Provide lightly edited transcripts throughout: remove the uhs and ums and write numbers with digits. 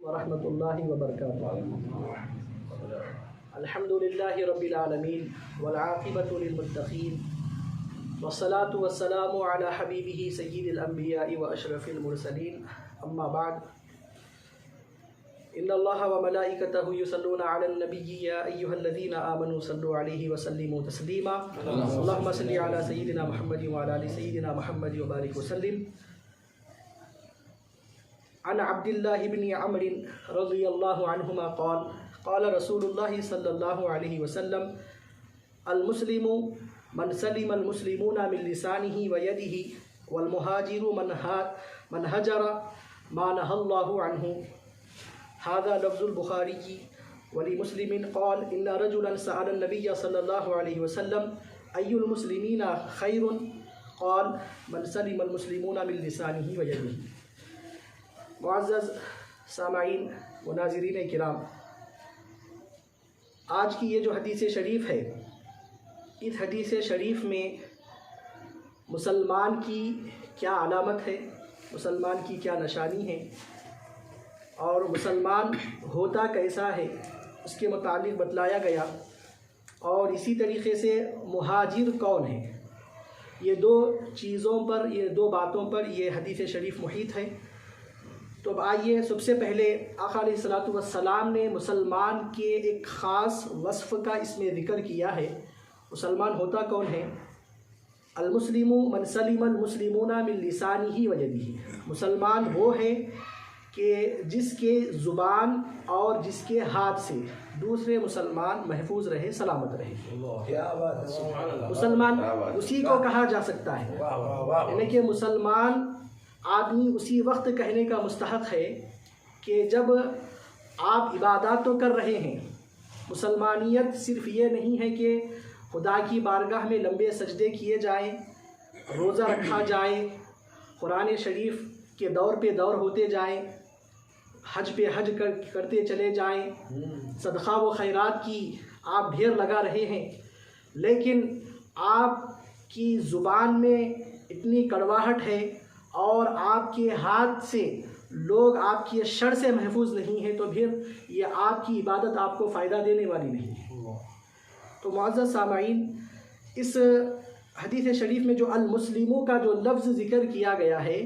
वरहमतुल्लाहि वबरकातुहू। अल्हम्दुलिल्लाहि रब्बिल आलमीन वल आक़िबतु लिल मुत्तक़ीन वस्सलातु वस्सलामु अला हबीबिही सय्यिदिल अंबिया'i व अशरफिल मुरसलीन अम्मा बाद। इन्नल्लाहा व मलाइकतहु युसल्लूना अलन नबिय्यि या अय्युहल्लज़ीना आमनू सल्लु अलैहि व सल्लिमू तस्लीमा। अल्लाहुम्मा सल्लि अला सय्यिदिना मुहम्मदिन व अला आलि सय्यिदिना मुहम्मद व बारिक व सल्लिम। अन अब्दुल्लाह इब्न अम्र रज़ियल्लाहु अन्हुमा क़ाल क़ाल रसूलुल्लाह सल्लल्लाहु अलैहि वसल्लम अल मुस्लिमु मन सलिमल मुस्लिमूना मिन लिसानिही व यदिही वल मुहाजिरु मन हजरा मा नहल्लाहु अन्हु। हाज़ा लफ्ज़ुल बुखारी वली मुस्लिमिन क़ाल इन्ना रजुलन सअलन नबिय्य सल्लल्लाहु अलैहि वसल्लम अय्युल मुस्लिमीना खैरुन क़ाल मन सलिमल मुस्लिमूना मिन लिसानिही व यदिही। मुअज़्ज़ज़ सामाईन व नाज़रीन किराम, आज की ये जो हदीस शरीफ है, इस हदीस शरीफ में मुसलमान की क्या अलामत है, मुसलमान की क्या निशानी है और मुसलमान होता कैसा है उसके मुतालिक बतलाया गया। और इसी तरीक़े से मुहाजिर कौन है, ये दो चीज़ों पर, ये दो बातों पर ये हदीस शरीफ मुहित है। तो अब आइए, सबसे पहले आका अलैहिस्सलातु वस्सलाम ने मुसलमान के एक ख़ास वस्फ़ का इसमें ज़िक्र किया है। मुसलमान होता कौन है? अल मुस्लिमु मन सलिमल मुस्लिमूना मिन लिसानिही व यदिही। मुसलमान वो है कि जिसके ज़ुबान और जिसके हाथ से दूसरे मुसलमान महफूज रहे, सलामत रहे। मुसलमान उसी को कहा जा सकता है, यानी कि मुसलमान आदमी उसी वक्त कहने का मुस्तहक़ है कि जब आप इबादत तो कर रहे हैं। मुसलमानियत सिर्फ़ ये नहीं है कि खुदा की बारगाह में लंबे सजदे किए जाएं, रोज़ा रखा जाए, कुरान शरीफ के दौर पे दौर होते जाएं, हज पे हज करते चले जाएं, सदक़ा व खैरात की आप ढेर लगा रहे हैं, लेकिन आपकी ज़ुबान में इतनी कड़वाहट है और आपके हाथ से लोग आपकी शर से महफूज नहीं है, तो फिर ये आपकी इबादत आपको फ़ायदा देने वाली नहीं है। तो मुअज़्ज़ज़ सामाईन, इस हदीस शरीफ में जो अल मुस्लिमों का जो लफ्ज़ ज़िक्र किया गया है,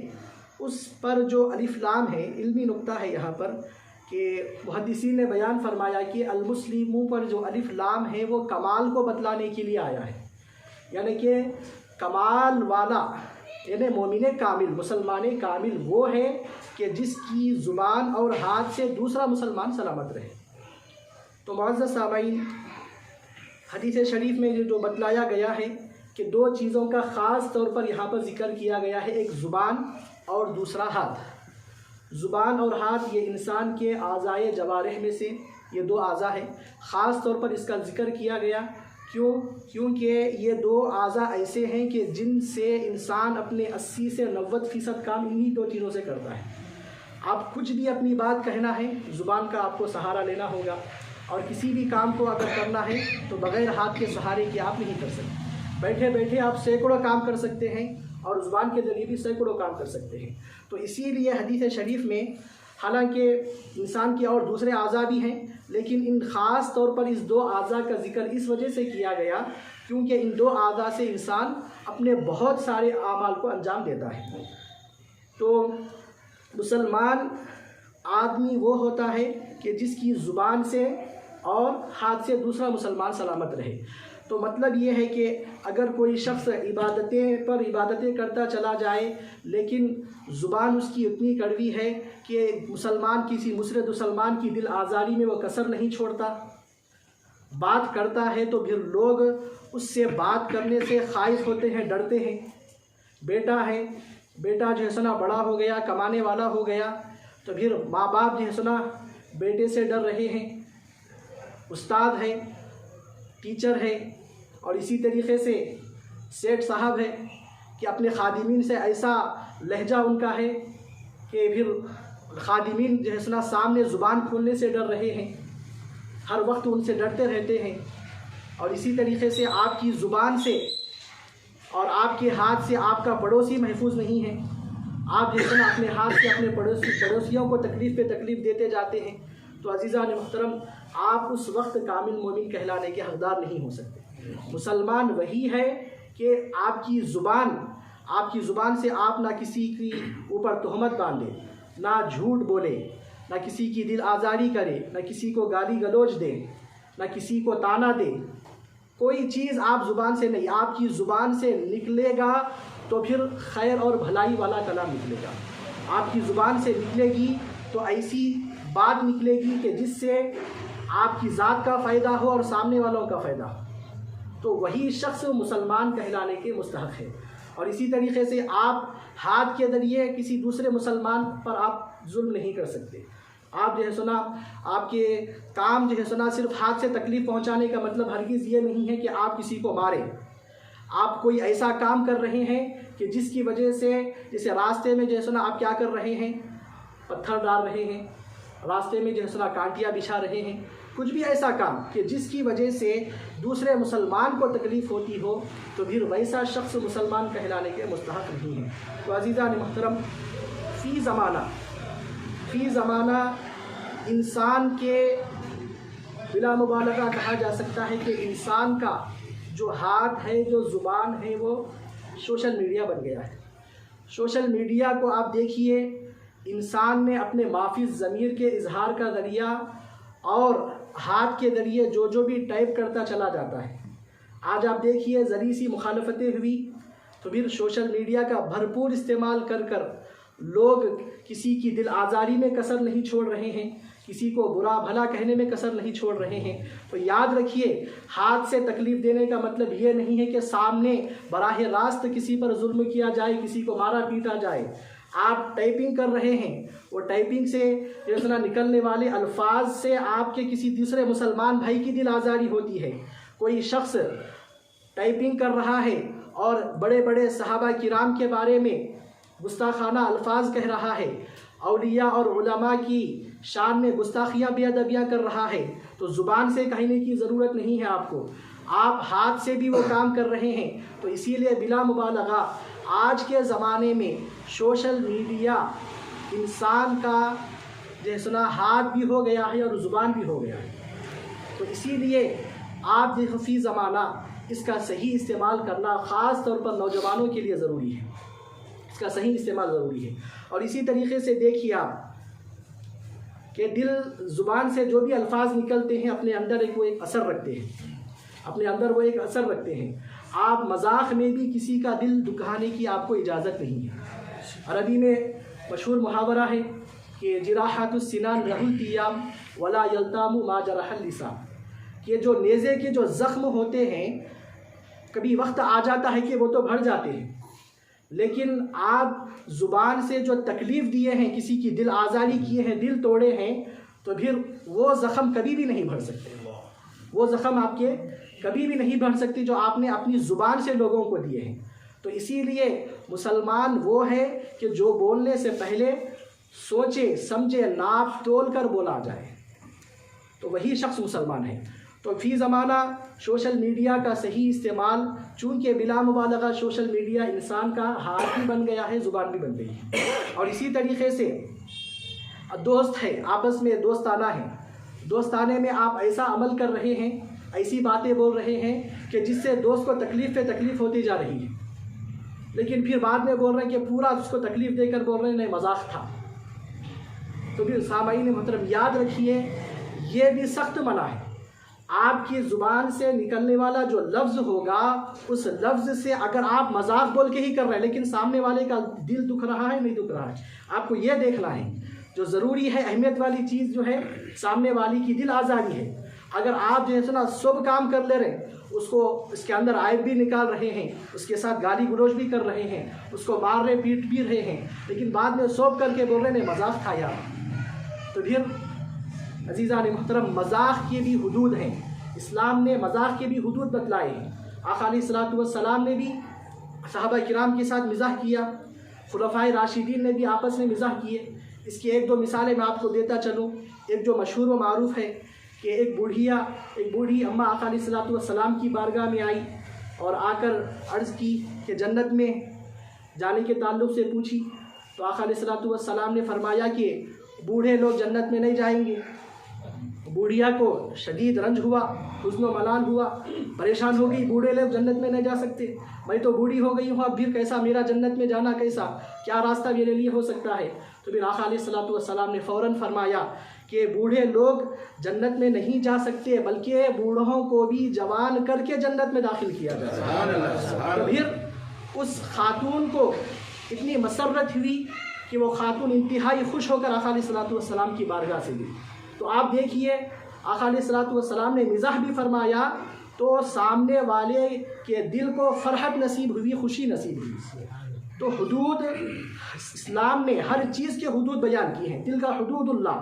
उस पर जो अलिफ लाम है, इल्मी नुक्ता है यहाँ पर कि मुहद्दिसीन ने बयान फरमाया कि अल मुस्लिमों पर जो अलिफ लाम है वो कमाल को बतलाने के लिए आया है, यानी कि कमाल वाला, यानी मोमिन कामिल, मुसलमान कामिल वो है कि जिसकी ज़ुबान और हाथ से दूसरा मुसलमान सलामत रहे। तो मुअज़्ज़ज़ सामाईन, हदीस शरीफ में जो बतलाया गया है कि दो चीज़ों का ख़ास तौर पर यहाँ पर ज़िक्र किया गया है, एक ज़ुबान और दूसरा हाथ। ज़ुबान और हाथ ये इंसान के आज़ाए जवारिह में से ये दो आज़ा है। ख़ास तौर पर इसका ज़िक्र किया गया क्योंकि ये दो आज़ा ऐसे हैं कि जिनसे इंसान अपने 80 से 90% काम इन्हीं दो चीज़ों से करता है। आप कुछ भी अपनी बात कहना है, ज़ुबान का आपको सहारा लेना होगा, और किसी भी काम को अगर करना है तो बग़ैर हाथ के सहारे के आप नहीं कर सकते। बैठे बैठे आप सैकड़ों काम कर सकते हैं और ज़ुबान के ज़रिए भी सैकड़ों काम कर सकते हैं। तो इसीलिए हदीस शरीफ में हालांकि इंसान के और दूसरे आज़ा भी हैं, लेकिन इन ख़ास तौर पर इस दो आज़ा का ज़िक्र इस वजह से किया गया क्योंकि इन दो आज़ा से इंसान अपने बहुत सारे आमाल को अंजाम देता है। तो मुसलमान आदमी वो होता है कि जिसकी ज़ुबान से और हाथ से दूसरा मुसलमान सलामत रहे। तो मतलब ये है कि अगर कोई शख्स इबादतें करता चला जाए, लेकिन ज़ुबान उसकी इतनी कड़वी है कि मुसलमान किसी मुसलमान मुसलमान की दिल आज़ारी में वो कसर नहीं छोड़ता, बात करता है तो फिर लोग उससे बात करने से ख़ाइफ़ होते हैं, डरते हैं। बेटा जो है सुना बड़ा हो गया, कमाने वाला हो गया, तो फिर माँ बाप जो है सुना बेटे से डर रहे हैं। उस्ताद है, टीचर है, और इसी तरीक़े से सेठ साहब है कि अपने खादिमीन से ऐसा लहजा उनका है कि फिर खादिमीन जो है सुना सामने ज़ुबान खोलने से डर रहे हैं, हर वक्त उनसे डरते रहते हैं। और इसी तरीक़े से आपकी ज़ुबान से और आपके हाथ से आपका पड़ोसी महफूज नहीं है, आप जैसे ना अपने हाथ से अपने पड़ोसियों को तकलीफ़ पे तकलीफ़ देते जाते हैं, तो अज़ीज़ान मुहतरम, आप उस वक्त कामिल मोमिन कहलाने के हकदार नहीं हो सकते। मुसलमान वही है कि आपकी ज़ुबान से आप ना किसी की ऊपर तोहमत बांधे, ना झूठ बोले, ना किसी की दिल आज़ारी करे, ना किसी को गाली गलौज दे, ना किसी को ताना दे। कोई चीज़ आप ज़ुबान से नहीं, आपकी ज़ुबान से निकलेगा तो फिर खैर और भलाई वाला कलाम निकलेगा। आपकी ज़ुबान से निकलेगी तो ऐसी बात निकलेगी कि जिससे आपकी ज़ात का फ़ायदा हो और सामने वालों का फ़ायदा हो, तो वही शख्स मुसलमान कहलाने के मुस्तहक़ है। और इसी तरीक़े से आप हाथ के ज़रिए किसी दूसरे मुसलमान पर आप जुल्म नहीं कर सकते। आप जो है सुना, आपके काम जो है सुना सिर्फ हाथ से तकलीफ़ पहुंचाने का मतलब हरगिज़ ये नहीं है कि आप किसी को मारें। आप कोई ऐसा काम कर रहे हैं कि जिसकी वजह से, जैसे रास्ते में जो है सुना आप क्या कर रहे हैं, पत्थर डाल रहे हैं, रास्ते में जो है सुना कांटियाँ बिछा रहे हैं, कुछ भी ऐसा काम कि जिसकी वजह से दूसरे मुसलमान को तकलीफ़ होती हो, तो फिर वैसा शख्स मुसलमान कहलाने के मुस्तहक़ नहीं है। तो अज़ीज़ान मुहतरम, फ़ी ज़माना इंसान के बिला मुबालगा कहा जा सकता है कि इंसान का जो हाथ है, जो ज़ुबान है, वो सोशल मीडिया बन गया है। सोशल मीडिया को आप देखिए, इंसान ने अपने माफिज़ ज़मीर के इजहार का ज़रिया और हाथ के ज़रिए जो भी टाइप करता चला जाता है। आज आप देखिए, ज़री सी मुखालफतें हुई तो फिर सोशल मीडिया का भरपूर इस्तेमाल कर लोग किसी की दिल आज़ारी में कसर नहीं छोड़ रहे हैं, किसी को बुरा भला कहने में कसर नहीं छोड़ रहे हैं। तो याद रखिए, हाथ से तकलीफ़ देने का मतलब ये नहीं है कि सामने बराह रास्त किसी पर जुल्म किया जाए, किसी को मारा पीटा जाए। आप टाइपिंग कर रहे हैं, वो टाइपिंग से जैसा निकलने वाले अल्फाज से आपके किसी दूसरे मुसलमान भाई की दिल आज़ारी होती है। कोई शख्स टाइपिंग कर रहा है और बड़े बड़े सहाबा किराम के बारे में गुस्ताखाना अल्फाज कह रहा है, औलिया और उलमा की शान में गुस्ताखियाँ बेअदबियाँ कर रहा है, तो ज़ुबान से कहने की ज़रूरत नहीं है आपको, आप हाथ से भी वो काम कर रहे हैं। तो इसीलिए बिला मुबालगा आज के ज़माने में सोशल मीडिया इंसान का जैसा हाथ भी हो गया है और ज़ुबान भी हो गया है। तो इसीलिए आप जो फ़ी ज़माना इसका सही इस्तेमाल करना ख़ास तौर पर नौजवानों के लिए ज़रूरी है, इसका सही इस्तेमाल ज़रूरी है। और इसी तरीके से देखिए आप कि दिल ज़ुबान से जो भी अल्फाज निकलते हैं अपने अंदर एक असर रखते हैं, अपने अंदर वो एक असर रखते हैं। आप मजाक में भी किसी का दिल दुखाने की आपको इजाज़त नहीं है। अरबी में मशहूर मुहावरा है कि जिराहतुस सिनान रहल तियाम वला यल्तामु मा जरहल लिसान, कि जो नेज़े के जो ज़ख्म होते हैं कभी वक्त आ जाता है कि वो तो भर जाते हैं, लेकिन आप ज़ुबान से जो तकलीफ़ दिए हैं, किसी की दिल आज़ारी किए हैं, दिल तोड़े हैं, तो फिर वो ज़ख़म कभी भी नहीं भर सकते। वो ज़ख़म आपके कभी भी नहीं भर सकते जो आपने अपनी ज़ुबान से लोगों को दिए हैं। तो इसीलिए मुसलमान वो है कि जो बोलने से पहले सोचे समझे, नाप तोल कर बोला जाए, तो वही शख्स मुसलमान है। तो फ़ी ज़माना सोशल मीडिया का सही इस्तेमाल, चूँकि बिला मुबालगा सोशल मीडिया इंसान का हाथ भी बन गया है, ज़ुबान भी बन गई है। और इसी तरीके से दोस्त है, आपस में दोस्ताना है, दोस्ताने में आप ऐसा अमल कर रहे हैं, ऐसी बातें बोल रहे हैं कि जिससे दोस्त को तकलीफ़ पे तकलीफ़ होती जा रही है, लेकिन फिर बाद में बोल रहे हैं कि पूरा उसको तकलीफ़ देकर बोल रहे हैं नहीं मजाक था। तो फिर सामाईन मोहतरम याद रखिए, ये भी सख्त मना है। आपकी ज़ुबान से निकलने वाला जो लफ्ज़ होगा, उस लफ्ज़ से अगर आप मजाक बोल के ही कर रहे हैं लेकिन सामने वाले का दिल दुख रहा है नहीं दुख रहा है, आपको ये देखना है। जो ज़रूरी है, अहमियत वाली चीज़ जो है सामने वाली की दिल आज़ारी है। अगर आप जो है ना शुभ काम कर ले रहे हैं, उसको इसके अंदर आयब भी निकाल रहे हैं, उसके साथ गाली गलौज भी कर रहे हैं, उसको मार रहे पीट भी रहे हैं, लेकिन बाद में सौंप करके बोल रहे हैं मजाक था यार, तो फिर अज़ीज़ान मुहतरम मजाक की भी हुदूद हैं। इस्लाम ने मजाक के भी हुदूद बतलाए हैं। आक़ा अलैहिस्सलातु वस्सलाम ने भी सहाबा किराम के साथ मिज़ाह किया, खुलफ़ाए राशिदीन ने भी आपस में मिज़ाह किए। इसकी एक दो मिसालें मैं आपको देता चलूँ। एक जो मशहूर व मारूफ़ है कि एक बूढ़ी अम्मा आक़ा अलैहिस्सलातु वस्सलाम की बारगाह में आई और आकर अर्ज़ की कि जन्नत में जाने के ताल्लुक़ से पूछी, तो आका अलैहिस्सलातु वस्सलाम ने फरमाया कि बूढ़े लोग जन्नत में नहीं जाएंगे। बूढ़िया को शदीद रंज हुआ, हुस्न व मलाल हुआ, परेशान हो गई, बूढ़े लोग जन्नत में नहीं जा सकते, मैं तो बूढ़ी हो गई हूँ, अब फिर कैसा मेरा जन्नत में जाना, कैसा क्या रास्ता मेरे लिए हो सकता है। तो फिर आका अलैहिस्सलातु वस्सलाम ने फ़ौरन फरमाया कि बूढ़े लोग जन्नत में नहीं जा सकते, बल्कि बूढ़ों को भी जवान करके जन्नत में दाखिल किया जा सकता है। तो फिर उस खातून को इतनी मसरत हुई कि वो खातून इंतहाई खुश होकर आका अलैहिस्सलातु वस्सलाम की बारगाह से गई। तो आप देखिए आका अलैहिस्सलातु वस्सलाम ने मिज़ाह भी फरमाया तो सामने वाले के दिल को फरहत नसीब हुई, खुशी नसीब हुई। तो हुदूद, इस्लाम ने हर चीज़ के हुदूद बयान किए हैं। तिल का हुदूदुल्लाह,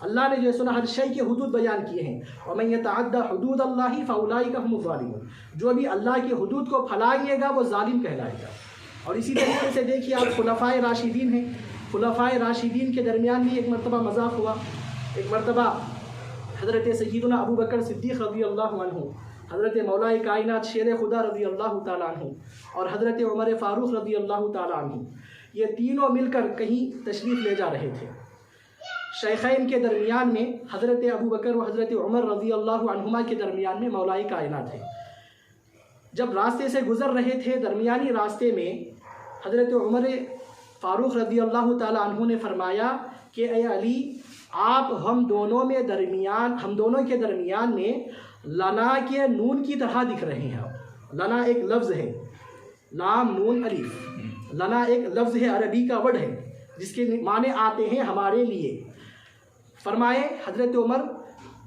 अल्लाह ने जो सुना हर शय के हुदूद बयान किए हैं। और मैं यतअद्दा हुदूद अल्लाहि फउलाइका हुमुज़ ज़ालिमून, जो भी अल्लाह के हुदूद को फैलाएगा वो जालिम कहलाएगा। और इसी तरीके से देखिए आप खुलफ़ाए राशिदीन हैं, खुलफ़ाए राशिदीन के दरमियान भी एक मरतबा मज़ाक हुआ। एक मरतबा हज़रत सय्यदुना अबू बकर सिद्दीक़ रज़ी अल्लाहु अन्हु, हज़रत मौलाए कायनात शेर खुदा रज़ी अल्लाहु ताला अन्हु और हज़रत उमर फ़ारूक़ रज़ी अल्लाहु ताला अन्हु, ये तीनों मिलकर कहीं तशरीफ़ ले जा रहे थे। शेखैन के दरमियान में हज़रत अबू बकर व हज़रत उमर रज़ी अल्लाहु अन्हुमा के दरमियान में मौलाए कायनात है। जब रास्ते से गुज़र रहे थे, दरमियानी रास्ते में हज़रत उमर फ़ारूक़ रज़ी अल्लाहु ताला अन्हु ने फरमाया कि ए अली, आप हम दोनों के दरमियान में लना के नून की तरह दिख रहे हैं। लना एक लफ्ज़ है, लाम नून अलिफ, लना एक लफ्ज़ है, अरबी का वर्ड है जिसके माने आते हैं हमारे लिए। फरमाए हज़रत उमर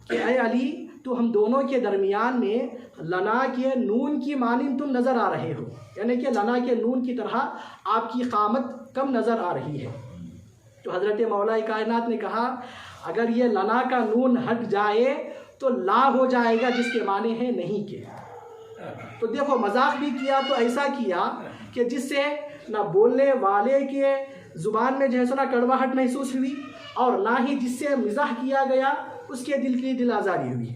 कि ए अली, तो हम दोनों के दरमियान में लना के नून की मानिंद तुम नज़र आ रहे हो, यानी कि लना के नून की तरह आपकी क़ामत कम नज़र आ रही है। तो हज़रत मौला कायनात ने कहा अगर ये लना का नून हट जाए तो ला हो जाएगा, जिसके माने हैं नहीं के। तो देखो मजाक भी किया तो ऐसा किया कि जिससे ना बोलने वाले के ज़ुबान में जो है ना कड़वाहट महसूस हुई और ना ही जिससे मिज़ाह किया गया उसके दिल की दिल आज़ारी हुई।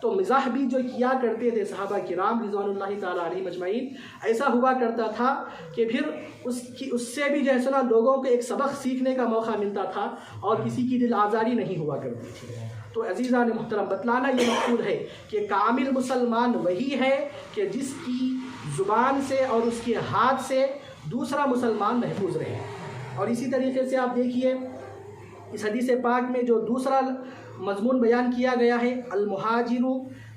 तो मिज़ाह भी जो किया करते थे सहाबा किराम रिज़वानुल्लाहि ताला अलैहिम अजमईन, ऐसा हुआ करता था कि फिर उससे भी जो है ना लोगों को एक सबक सीखने का मौका मिलता था और किसी की दिल आज़ारी नहीं हुआ करती थी। तो अज़ीज़ान मुहतरम, बतलाना ये मकसूद है कि कामिल मुसलमान वही है कि जिसकी ज़ुबान से और उसके हाथ से दूसरा मुसलमान महफूज रहे। और इसी तरीके से आप देखिए इस हदीस पाक में जो दूसरा मज़मून बयान किया गया है, अल मुहाजिरु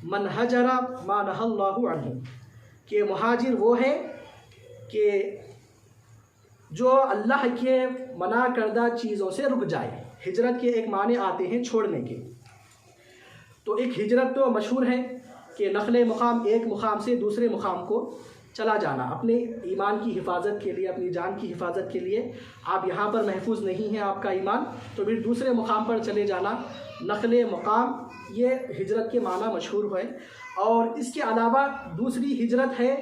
मन हजरा मा नहल्लाहु अन्हु, कि मुहाजिर वो है कि जो अल्लाह के मना करदा चीज़ों से रुक जाए। हिजरत के एक माने आते हैं छोड़ने के। तो एक हिजरत तो मशहूर है कि नक़ल मुक़ाम, एक मुक़ाम से दूसरे मुक़ाम को चला जाना, अपने ईमान की हिफाजत के लिए, अपनी जान की हिफाजत के लिए। आप यहाँ पर महफूज नहीं है आपका ईमान, तो फिर दूसरे मुक़ाम पर चले जाना, नक़ल मुक़ाम, ये हिजरत के माना मशहूर है। और इसके अलावा दूसरी हिजरत है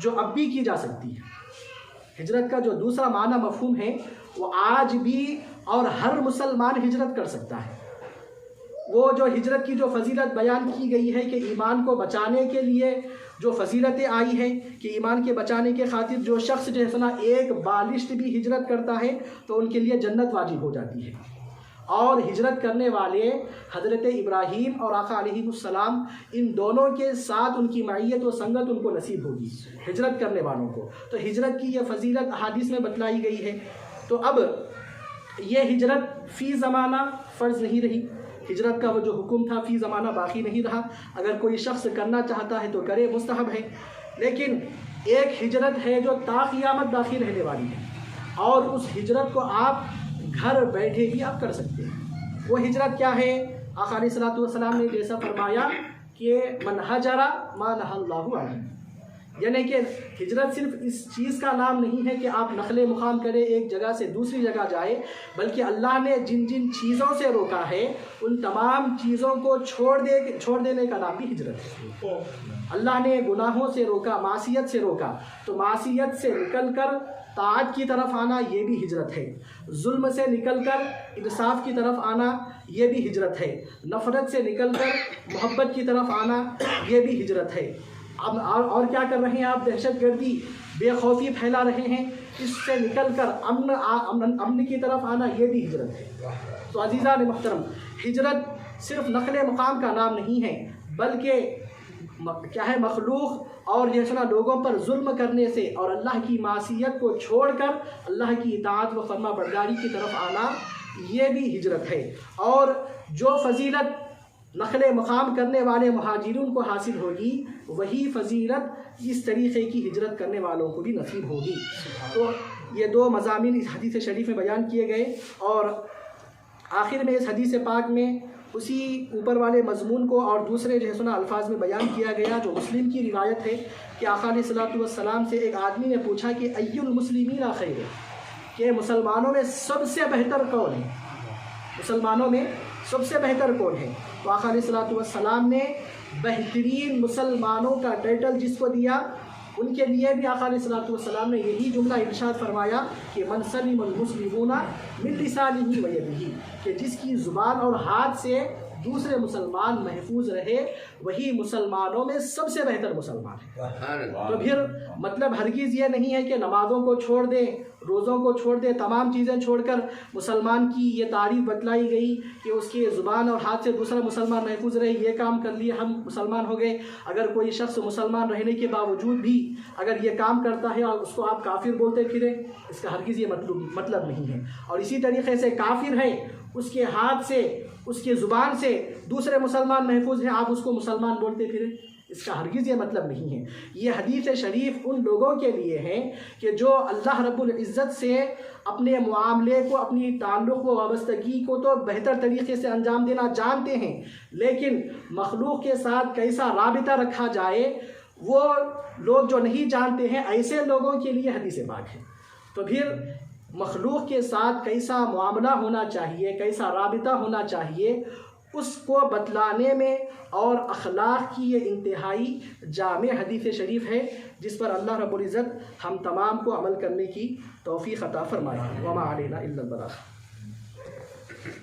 जो अब भी की जा सकती है। हिजरत का जो दूसरा माना मफ़हूम है वो आज भी और हर मुसलमान हिजरत कर सकता है। वो जो हिजरत की जो फजीलत बयान की गई है कि ईमान को बचाने के लिए जो फजीलतें आई हैं कि ईमान के बचाने के खातिर जो शख्स जो है ना एक बालिश्त भी हिजरत करता है तो उनके लिए जन्नत वाजिब हो जाती है। और हिजरत करने वाले हज़रत इब्राहीम और आका अलैहिस्सलाम, इन दोनों के साथ उनकी मईयत व संगत उनको नसीब होगी हिजरत करने वालों को। तो हिजरत की यह फजीलत अहादीस में बतलाई गई है। तो अब ये हिजरत फ़ी ज़माना फ़र्ज़ नहीं रही, हिजरत का वो जो हुक्म था फ़ी ज़माना बाकी नहीं रहा। अगर कोई शख्स करना चाहता है तो करे, मुस्तहब है। लेकिन एक हिजरत है जो ता क़ियामत बाकी रहने वाली है और उस हिजरत को आप घर बैठे भी आप कर सकते हैं। वो हिजरत क्या है? आका अलैहिस्सलातु वस्सलाम ने जैसा फरमाया कि मन हजरा मा नहल्लाहु अन्हु, यानी कि हिजरत सिर्फ इस चीज़ का नाम नहीं है कि आप नक़ल मुक़ाम करें, एक जगह से दूसरी जगह जाए, बल्कि अल्लाह ने जिन जिन चीज़ों से रोका है उन तमाम चीज़ों को छोड़ देने का नाम भी हिजरत है। अल्लाह ने गुनाहों से रोका, मासियत से रोका, तो मासियत से निकल कर ताअत की तरफ आना ये भी हिजरत है। जुल्म से निकल कर इंसाफ की तरफ आना ये भी हिजरत है। नफ़रत से निकल कर मोहब्बत की तरफ आना ये भी हिजरत है। अब और क्या कर रहे हैं आप? दहशत गर्दी, बेखौफी फैला रहे हैं, इससे निकल कर अमन की तरफ आना, ये भी हिजरत है। तो अजीज़ान मुहतरम, हिजरत सिर्फ नक़ल मकाम का नाम नहीं है, बल्कि क्या है, मखलूक और जैसे ना लोगों पर जुल्म करने से और अल्लाह की मासियत को छोड़कर अल्लाह की इताअत व फरमा बरदारी की तरफ आना, ये भी हिजरत है। और जो फजीलत नक़ल मकाम करने वाले मुहाजिरून को हासिल होगी, वही फजीलत इस तरीक़े की हिजरत करने वालों को भी नसीब होगी। तो ये दो मज़ामीन इस हदीस शरीफ में बयान किए गए, और आखिर में इस हदीस पाक में उसी ऊपर वाले मज़मून को और दूसरे जो है सुना अल्फाज में बयान किया गया, जो मुस्लिम की रिवायत है कि आका अलैहिस्सलातु वस्सलाम से एक आदमी ने पूछा कि अय्युल मुस्लिमीना खैर, कि मुसलमानों में सबसे बेहतर कौन है, मुसलमानों में सबसे बेहतर कौन है। तो आका अलैहिस्सलातु वस्सलाम ने बेहतरीन मुसलमानों का टाइटल जिसको दिया, उनके लिए भी आका अलैहिस्सलातु वस्सलाम ने यही जुमला इरशाद फरमाया कि मन सलिमल मुस्लिमूना मिन लिसानिही व यदिही, कि जिसकी ज़ुबान और हाथ से दूसरे मुसलमान महफूज रहे, वही मुसलमानों में सबसे बेहतर मुसलमान है। तो फिर मतलब हरगिज़ ये नहीं है कि नमाज़ों को छोड़ दें, रोज़ों को छोड़ दें, तमाम चीज़ें छोड़कर मुसलमान की ये तारीफ़ बतलाई गई कि उसकी ज़ुबान और हाथ से दूसरा मुसलमान महफूज रहे, ये काम कर लिए हम मुसलमान हो गए। अगर कोई शख्स मुसलमान रहने के बावजूद भी अगर ये काम करता है और उसको आप काफिर बोलते फिरें, इसका हरगिज़ ये मतलब नहीं है। और इसी तरीके से काफिर है, उसके हाथ से उसके ज़ुबान से दूसरे मुसलमान महफूज हैं, आप उसको मुसलमान बोलते फिरें, इसका हरगिज़ ये मतलब नहीं है। ये हदीस शरीफ उन लोगों के लिए है कि जो अल्लाह रब्बुल इज़्ज़त से अपने मुआमले को, अपनी ताल्लुक़ व वाबस्तगी को तो बेहतर तरीक़े से अंजाम देना जानते हैं, लेकिन मखलूक के साथ कैसा राबिता रखा जाए वो लोग जो नहीं जानते हैं, ऐसे लोगों के लिए हदीस पाक है। तो फिर मखलूक के साथ कैसा मुआमला होना चाहिए, कैसा राबिता होना चाहिए, उसको बतलाने में और अखलाक की ये इंतहाई जामे हदीस शरीफ है, जिस पर अल्लाह रब्बुल इज़्ज़त हम तमाम को अमल करने की तौफ़ीक़ अता फ़रमाए। वमा अलैना इल्लल बलाग़।